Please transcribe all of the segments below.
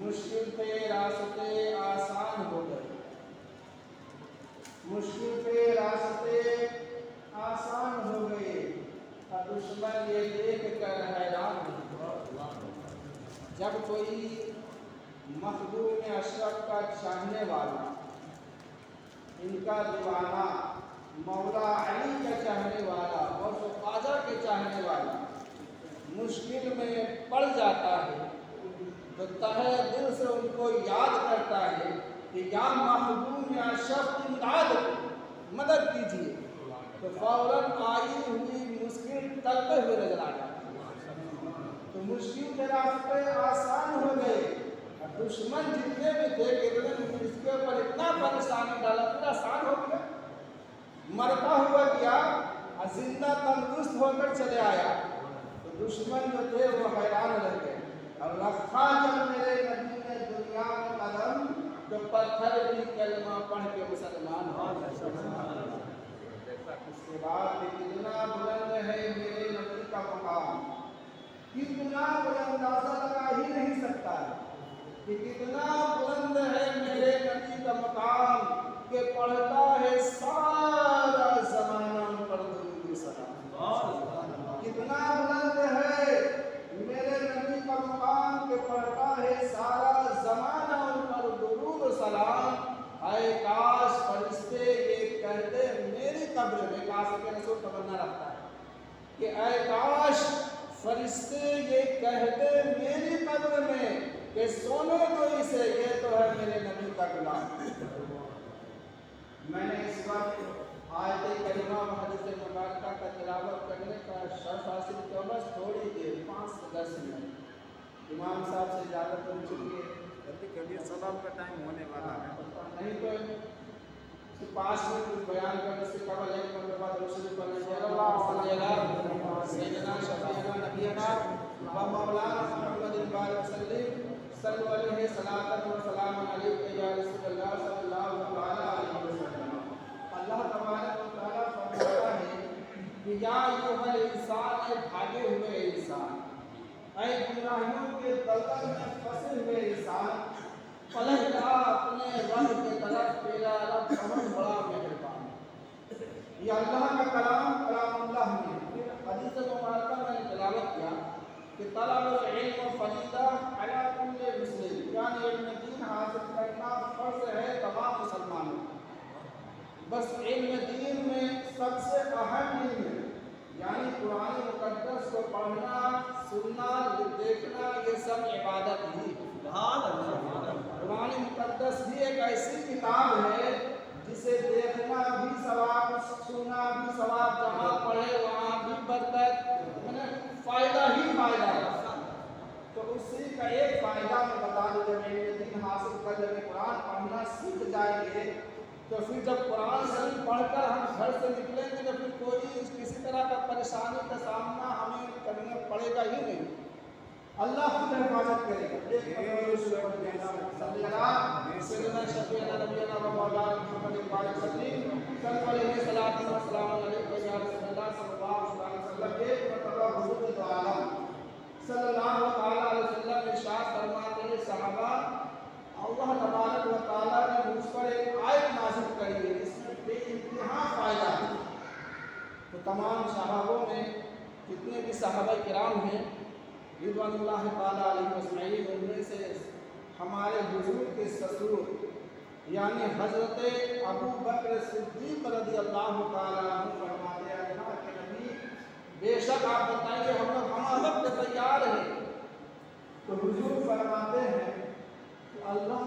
مشکل پہ راستے آسان ہو گئے، مشکل پہ راستے آسان ہو گئے، اور دشمن یہ دیکھ کر حیران ہوا۔ جب کوئی مخدوم اشرف کا چاہنے والا، ان کا دیوانہ، مولا علی کا چاہنے والا اور خواجہ کے چاہنے والا مشکل میں پڑ جاتا ہے تو تہہ دل سے ان کو یاد کرتا ہے کہ یا مخدوم اشرف امداد مدد کیجیے، تو فوراً آئی ہوئی مشکل ٹلتے ہوئے نظر آ جاتا ہے۔ تو مشکل کے راستے آسان ہو گئے، اور دشمن جتنے بھی تھے کہ اس کے اوپر اتنا پریشانی ڈالا پھر آسان ہو گیا، مرتا ہوا گیا اور زندہ تندرست ہو کر چلے آیا۔ تو دشمن جو تھے وہ حیران رہ گئے، اور رکھا جب میرے نبی نے دنیا میں قدم تو پتھر بھی کلمہ پڑھ کے مسلمان ہو گئے۔ اس کے بعد کتنا بلند ہے میرے نبی کا مقام، کتنا بلند اندازہ لگا ہی نہیں سکتا کہ کتنا بلند ہے میرے نبی کا مقام کہ پڑھتا ہے سارا زمانہ پر درود و سلام۔ کتنا بلند ہے میرے نبی کا مقام کہ پڑھتا ہے سارا زمانہ پر درود و سلام۔ اے کاش فرشتے یہ کہتے میری قبر میں، کاش کے رسول تمنا رکھتا ہے کہ اے کاش فرشتے یہ کہتے میری قبر میں کہ سونے دو اسے، یہ تو ہے میرے نبی کا غلام۔ میں نے اس وقت آیت کریمہ و حدیث مبارکہ کا تلاوت کرنے کا شرف حاصل کیا، بس تھوڑی دیر 5 سے 10 منٹ۔ امام صاحب سے اجازت ہو چکی ہے، کبھی سلام کا ٹائم ہونے والا ہے، نہیں تو 5 منٹ کچھ بیان کرنے سے قبل ایک مرتبہ درود شریف پڑھنا چاہیے۔ اللہ صلی اللہ سیدنا شفیعنا نبینا و مولانا محمد وآلہ وسلم صلی علیہ صلاۃ و سلام علیک یا رسول اللہ صلی اللہ علیہ وسلم۔ اللہ تبارک و تعالیٰ فرماتا ہے کہ یا ایھا الانسان، اے بھاگے ہوئے انسان، اے گناہوں کے دلدل میں پھنسے ہوئے انسان، پلٹ جا اپنے رب کی طرف، تیرا رب بہت بڑا مہربان ہے۔ یہ اللہ کا کلام، کلام اللہ میں حدیث مبارکہ میں نے تلاوت کیا کہ طلب العلم فریضہ علی کل مسلم، یعنی علم دین حاصل کرنا فرض ہے تمام مسلمانوں پر۔ بس علم دین میں سب سے اہم علم ہے، یعنی قرآن مقدس کو پڑھنا، سننا، دیکھنا، یہ سب عبادت ہی ہے۔ قرآن مقدس بھی ایک ایسی کتاب ہے جسے دیکھنا بھی ثواب، سننا بھی ثواب، جہاں پڑھے وہاں بھی برکت، فائدہ ہی فائدہ ہے۔ تو اسی کا ایک فائدہ میں بتا دوں، جب علم دین حاصل کر لیں گے، قرآن پڑھنا سیکھ جائیں گے، تو پھر جب قرآن شریف پڑھ کر ہم گھر سے نکلیں گے تو پھر کوئی کسی طرح کا پریشانی کا سامنا ہمیں کرنا پڑے گا ہی نہیں، اللہ خود حفاظت کرے گا۔ ایک صلی اللہ سیدنا شفیعنا نبینا و مولانا محمد पाक सल्लल्लाहु अलैहि वसल्लम या रसूल अल्लाह सल्लल्लाहु अलैहि वसल्लम एक मर्तबा हुजूर दो आलम सल्लल्लाहु अलैहि वसल्लम इरशाद फरमाते हैं सहाबा अल्लाह तबारक व तआला ने मुझ पर एक आयत नाज़िल करी है जिसमें बेइंतहा फायदा है। तो तमाम सहाबों में जितने भी सहाबा किराम हैं रिज़वानुल्लाह ताला अलैहिम अजमईन उनमें से हमारे हुजूर के ससुर यानी हज़रत अबू बकर सिद्दीक़ रज़ियल्लाहु ताला अन्हु फरमाते हैं अल्लाह के नबी बेशक आप बताइए हम लोग हम वक्त तैयार हैं। तो हुजूर फरमाते हैं कि अल्लाह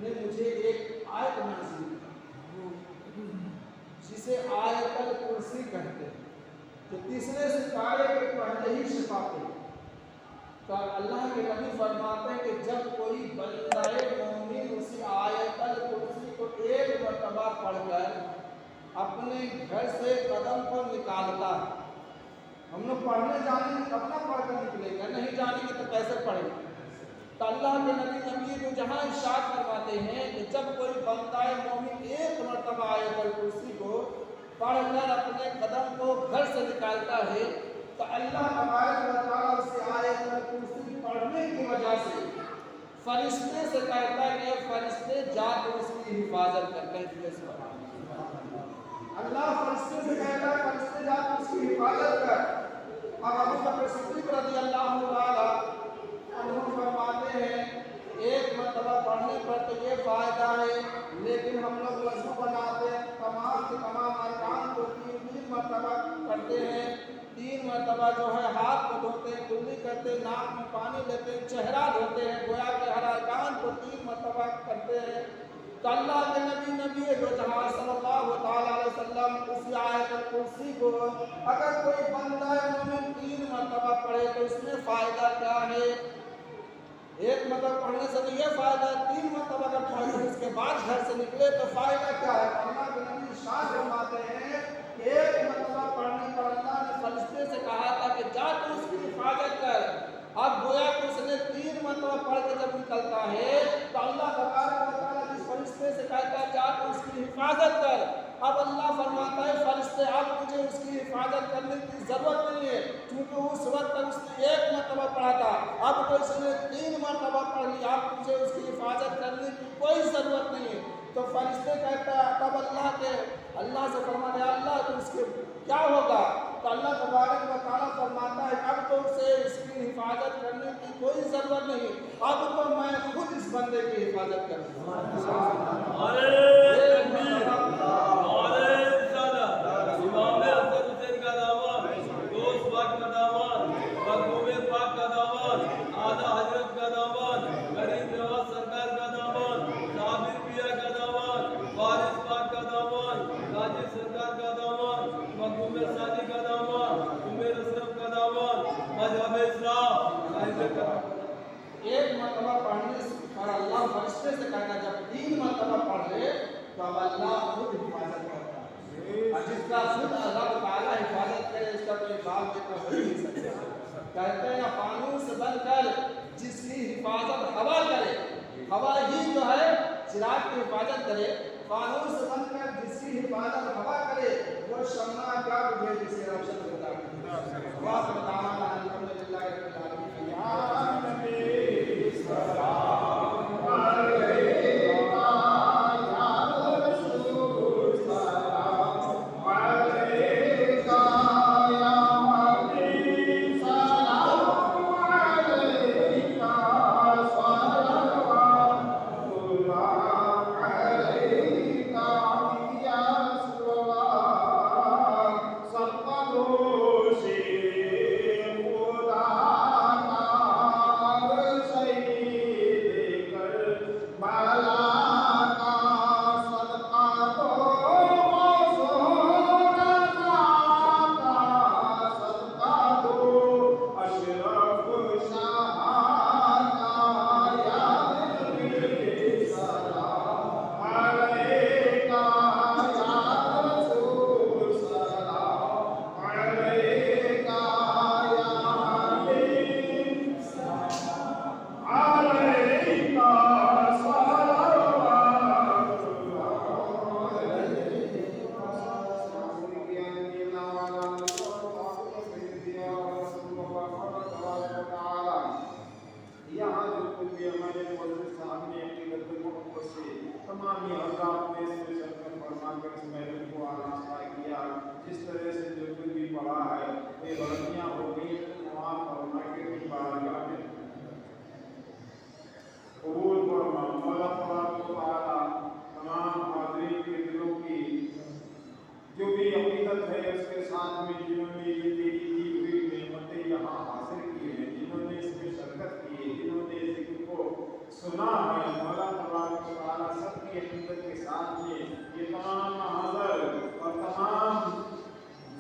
ने मुझे एक आयत नाज़िल की जिसे आयतुल कुर्सी कहते हैं जो तीसरे सितारे के पहले ही छिपाते हैं। तो अल्लाह के नबी फरमाते हैं कि जब कोई बंदाए मोमिन उसी आयतुल कुर्सी को एक मर्तबा पढ़कर अपने घर से कदम पर निकालता है, हम लोग पढ़ने जाने अपना पढ़कर निकलेंगे, नहीं जानेंगे तो कैसे पढ़ेंगे। तो अल्लाह के नबी को जहाँ इरशाद फरमाते हैं कि जब कोई बंदाए मोमिन एक मर्तबा आयतुल कुर्सी को पढ़कर अपने कदम को घर से निकालता है तो अल्लाह तबारक व तआला उसे आयतुल कुर्सी पढ़ने की वजह से फरिश्ते से कहता है कि फरिश्ते जाकर उसकी हिफाजत करते हैं। अल्लाह फरिश्ते से कहता है फरिश्ते जाकर उसकी हिफाजत कर। अब अबू बकर सिद्दीक़ रज़ियल्लाहु ताला अन्हु फरमाते हैं एक मर्तबा पढ़ने पर तो ये फ़ायदा है, लेकिन हम लोग वज़ू बनाते हैं तमाम के तमाम अरकान को तीन मर्तबा करते हैं, 3 मर्तबा जो है हाथ को धोते हैं, कुल्ली करते हैं, नाक में पानी लेते हैं, चेहरा धोते हैं, गोया के हर अरकान को 3 मर्तबा करते हैं। तो अल्लाह के नबी दो जहां सल्लल्लाहु अलैहि वसल्लम उस आयतुल कुर्सी को अगर कोई बंदा मोमिन 3 मर्तबा पढ़े तो इसमें फ़ायदा क्या है। एक मतलब पढ़ने से तो ये फ़ायदा है, 3 मर्तबा अगर पढ़े उसके बाद घर से निकले तो फ़ायदा क्या है। अल्लाह के नबी इरशाद फरमाते हैं एक मर्तबा पढ़ने पर अल्लाह ने फरिश्ते से कहा था कि जा तू उसकी हिफाजत कर। अब गोया कि उसने 3 मर्तबा पढ़ के जब निकलता है तो अल्लाह तबारक व तआला जिस फरिश्ते से कहता है जा तू उसकी हिफाजत कर, अब अल्लाह फरमाता है फरिश्ते अब तुझे उसकी हिफाजत करने की ज़रूरत नहीं है क्योंकि उस वक्त तक उसने 1 मर्तबा पढ़ा था, अब तो उसने 3 मर्तबा पढ़ लिया, अब तुझे उसकी हिफाजत करने की कोई ज़रूरत नहीं है। तो फरिश्ते कहता है तब अल्लाह से फरमाते हैं अल्लाह तो उसके क्या होगा। तो अल्लाह तबारक व तआला फरमाता है अब तो उसे इसकी हिफाजत करने की कोई ज़रूरत नहीं, अब तो मैं खुद इस बंदे की हिफाजत करूँगा। एक मर्तबा पढ़ने पर अल्लाह फरिश्ते से कहना जब 3 मर्तबा पढ़ ले तो अब अल्लाह खुद हिफाजत करता है और जिसका खुद अल्लाह ताला हिफाजत करे इसका कोई बाप बेटा हो नहीं सकता। कहते हैं फानूस बनकर जिसकी हिफाजत हवा करे, हवा ही जो है चिराग की हिफाजत करे, फानूस बनकर जिसकी हिफाजत हवा करे वो शम्मा क्या बुझे जिसे रोशन करता है। वाह बताना अल्हम्दुलिल्लाह रब्बिल आलमीन या नबी सल्लल्लाहु अलैहि Santo अल्लाह अपने स्पेशल में फरमा कर इस महफिल को आरास्ता किया। जिस तरह से जो कुछ भी पढ़ा है ये गलतियां हो गई माफ फरमा के भी बारगाह में कबूल फरमा। मौला तआला तमाम हाज़रीन के दिलों की जो भी अक़ीदत है उसके साथ में जिन्होंने ये तेरी दी हुई नेमतें यहाँ हासिल की हैं, जिन्होंने इसमें शिरकत की है, जिन्होंने ज़िक्र को सुना है, मौला तआला सबकी अक़ीदत के साथ में ये तमाम हाज़र और तमाम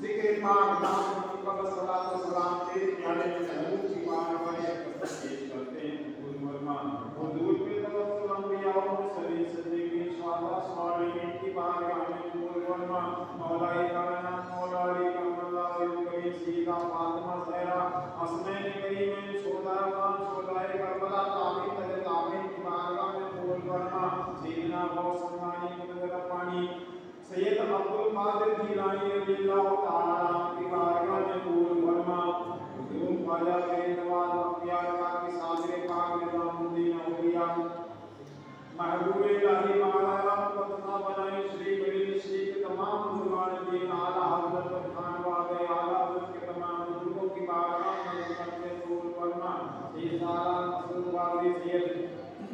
ज़िक्र पाक नाम पर सलात व सलाम तेरे प्यारे महबूब की बारगाह में पेश करते हैं। कबूल फरमा। हुजूर पे तवक्कुल अंबिया व मुरसलीन सिद्दीकीन शुहदा सालिहीन की बारगाह में कबूल फरमा। मौला कायनात मौला अली करमल्लाहु वजहहु करीम सीदा फातिमा ज़हरा हसनैन करीमैन शोहदाए शोहदाए करबला ताबीन तज ताबीन की बारगाह में कबूल फरमा। सैयदना गौस समानी मुनव्वर रब्बानी सैयद अब्दुल कादिर जिलानी रज़ियल्लाहु तआला की बारगाह में कबूल फरमा। हुजूर ख्वाजा गरीब नवाज बख्तियार पाक की सादरे पाक निज़ामुद्दीन औलिया महबूब इलाही मौलाना मुक़द्दमा बनाई श्री बरील श्री के तमाम बुजुर्गान दीन आला हज़रत खान वाले आला हज़रत के तमाम बुजुर्गों की बारगाह में करते कबूल फरमा। सैयद आला मसूद वाली सैयद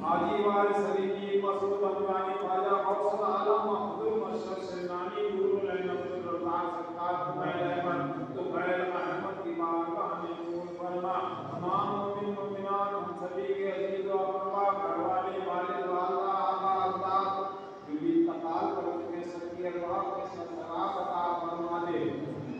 हाजी वारिस सलीमी मसूद अमरानी ख्वाजा गौस आलम अब्दुल मशरफ सिरनानी नूरुल ऐन अब्दुल रज़ाक सरकार फुदैल अहमद तुफैल अहमद की बारगाह में कबूल फरमा। तमाम मोमिन मोमिनात हम सभी के अजीज व अक़रबा घरवाले वालिद वालदा आबा अजदाद जो भी इंतकाल कर चुके सबकी अरवाह के सवाब अता फरमा दे।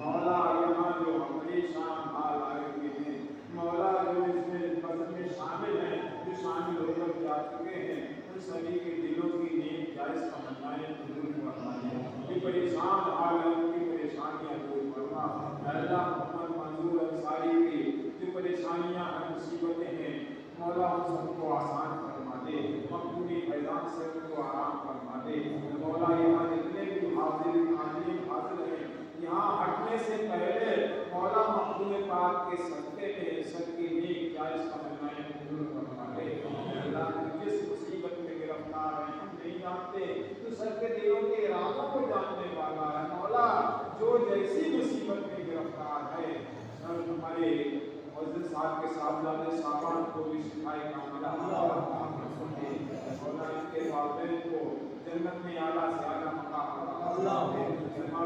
मौला यहाँ जो हमारी शान हाल आए हुए हैं, मौला जो इसमें बज़म में शामिल हैं, जो शामिल होकर जा चुके हैं, उन सभी के दिलों की नेक जायज़ तमन्नाएं कबूल फरमा दे। जो परेशान हाल है उनकी परेशानियां दूर फरमा। अल्लाह मोहम्मद मंजूर अंसारी की जो परेशानियां हैं मुसीबतें हैं मौला उन सबको आसान फरमा दे। मखदूमी फैज़ान से उनको आराम फरमा दे। मौला यहाँ जितने भी हाज़िर हैं यहाँ हटने से पहले मौला मखदूम पाक के सदक़े में सबकी नेक जायज़ तमन्नाएं कबूल फरमा दे। अल्लाह जिस मुसीबत में गिरफ्तार हैं हम नहीं जानते, तो सबके दिलों के इरादों को जानने वाला है। मौला जो जैसी मुसीबत में गिरफ्तार है हमारे मुअज़्ज़िज़ साहब के साहबजादे साहबान को भी शिफाए कामिला मौला इनके वालिदैन को जन्नत में आला से आला मकाम अता फरमा।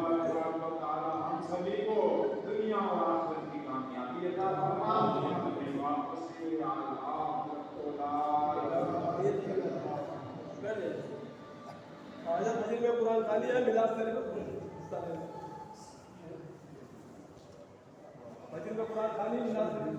हम सभी को दुनिया और आखिरत की कामयाबी अता फरमा। आज मस्जिद में कुरान खाली है मिलाद शरीफ मस्जिद में कुरान खाली मिलाद शरीफ